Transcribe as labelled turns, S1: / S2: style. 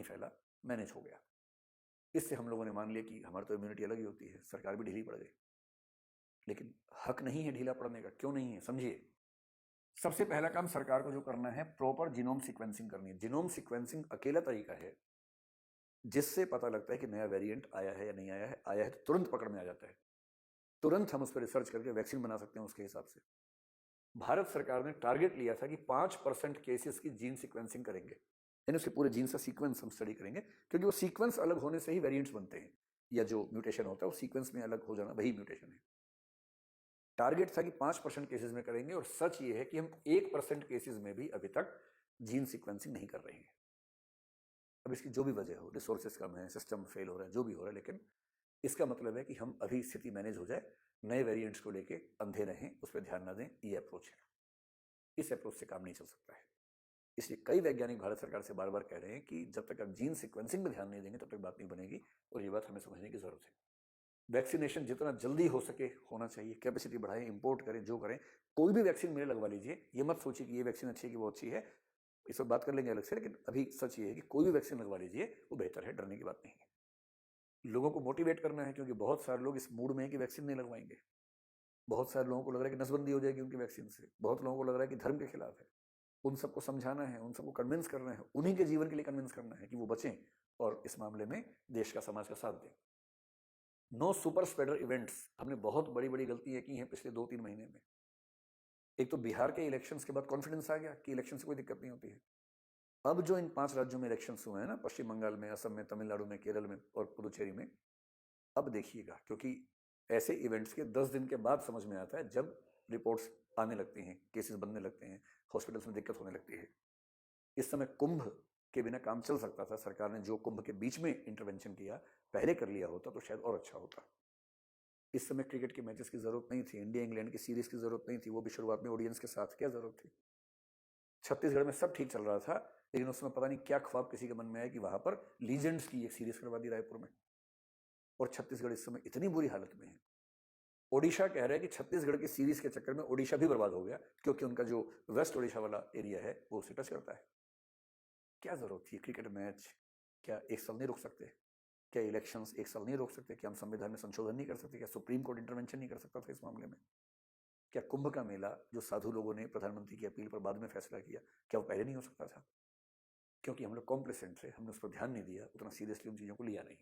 S1: नहीं फैला, मैनेज हो गया। इससे हम लोगों ने मान लिया कि हमारी तो इम्यूनिटी अलग ही होती है, सरकार भी ढीली पड़ गई। लेकिन हक नहीं है ढीला पड़ने का। क्यों नहीं है, समझिए। सबसे पहला काम सरकार को जो करना है, प्रॉपर जीनोम सीक्वेंसिंग करनी है। जीनोम सीक्वेंसिंग अकेला तरीका है जिससे पता लगता है कि नया वेरिएंट आया है या नहीं आया है। आया है तो तुरंत पकड़ में आ जाता है, तुरंत हम उस पर रिसर्च करके वैक्सीन बना सकते हैं उसके हिसाब से। भारत सरकार ने टारगेट लिया था कि 5% केसेस की जीन सीक्वेंसिंग करेंगे, यानी उसके पूरे जीन का सीक्वेंस हम स्टडी करेंगे, क्योंकि वो सीक्वेंस अलग होने से ही वेरिएंट्स बनते हैं, या जो म्यूटेशन होता है वो सीक्वेंस में अलग हो जाना वही म्यूटेशन है। टारगेट था कि 5% केसेस में करेंगे, और सच ये है कि हम 1% केसेस में भी अभी तक जीन सीक्वेंसिंग नहीं कर रहे हैं। अब इसकी जो भी वजह हो, रिसोर्सेज कम है, सिस्टम फेल हो रहा है, जो भी हो रहा है, लेकिन इसका मतलब है कि हम अभी स्थिति मैनेज हो जाए, नए वेरिएंट्स को लेके अंधे रहें, उस पर ध्यान ना दें, ये अप्रोच है। इस अप्रोच से काम नहीं चल सकता है। इसलिए कई वैज्ञानिक भारत सरकार से बार बार कह रहे हैं कि जब तक आप जीन सीक्वेंसिंग में ध्यान नहीं देंगे तब तक बात नहीं बनेगी, और ये बात हमें समझने की जरूरत है। वैक्सीनेशन जितना जल्दी हो सके होना चाहिए, कैपेसिटी बढ़ाएं, इंपोर्ट करें, जो करें, कोई भी वैक्सीन मेरे लगवा लीजिए। ये मत सोचिए कि ये वैक्सीन अच्छी है कि वो अच्छी है, इस पर बात कर लेंगे अलग से, लेकिन अभी सच ये है कि कोई भी वैक्सीन लगवा लीजिए, वो बेहतर है, डरने की बात नहीं है। लोगों को मोटिवेट करना है, क्योंकि बहुत सारे लोग इस मूड में है कि वैक्सीन नहीं लगवाएंगे। बहुत सारे लोगों को लग रहा है कि नसबंदी हो जाएगी उनकी वैक्सीन से, बहुत लोगों को लग रहा है कि धर्म के खिलाफ है। उन सबको समझाना है, उन सबको कन्विंस करना है, उन्हीं के जीवन के लिए कन्विंस करना है कि वो बचें और इस मामले में देश का, समाज का साथ दें। No super spreader events. हमने बहुत बड़ी बड़ी गलतियां की हैं पिछले 2-3 महीने में। एक तो बिहार के इलेक्शंस के बाद कॉन्फिडेंस आ गया कि इलेक्शन से कोई दिक्कत नहीं होती है। अब जो इन 5 राज्यों में इलेक्शंस हुए हैं ना, पश्चिम बंगाल में, असम में, तमिलनाडु में, केरल में और पुदुचेरी में, अब देखिएगा, क्योंकि ऐसे इवेंट्स के 10 दिन के बाद समझ में आता है, जब रिपोर्ट्स आने लगती हैं, केसेस बनने लगते हैं, हॉस्पिटल्स में दिक्कत होने लगती है। इस समय कुंभ के बिना काम चल सकता था। सरकार ने जो कुंभ के बीच में इंटरवेंशन किया, पहले कर लिया होता तो शायद और अच्छा होता। इस समय क्रिकेट के मैचेस की जरूरत नहीं थी, इंडिया इंग्लैंड की सीरीज की जरूरत नहीं थी, वो भी शुरुआत में ऑडियंस के साथ। क्या जरूरत थी? छत्तीसगढ़ में सब ठीक चल रहा था, लेकिन उसमें पता नहीं क्या ख्वाब किसी के मन में आया कि वहां पर लीजेंड्स की एक सीरीज करवा दी रायपुर में, और छत्तीसगढ़ इस समय इतनी बुरी हालत में है। ओडिशा कह रहा है कि छत्तीसगढ़ की सीरीज के चक्कर में ओडिशा भी बर्बाद हो गया, क्योंकि उनका जो वेस्ट ओडिशा वाला एरिया है वो उसे टच करता है। क्या जरूरत थी? क्रिकेट मैच क्या 1 साल नहीं रुक सकते? क्या इलेक्शंस 1 साल नहीं रोक सकते? क्या हम संविधान में संशोधन नहीं कर सकते? क्या सुप्रीम कोर्ट इंटरवेंशन नहीं कर सकता था इस मामले में? क्या कुंभ का मेला, जो साधु लोगों ने प्रधानमंत्री की अपील पर बाद में फैसला किया, क्या वो पहले नहीं हो सकता था? क्योंकि हम लोग कॉम्प्लेसेंट थे, हमने उस पर ध्यान नहीं दिया, उतना सीरियसली उन चीजों को लिया नहीं।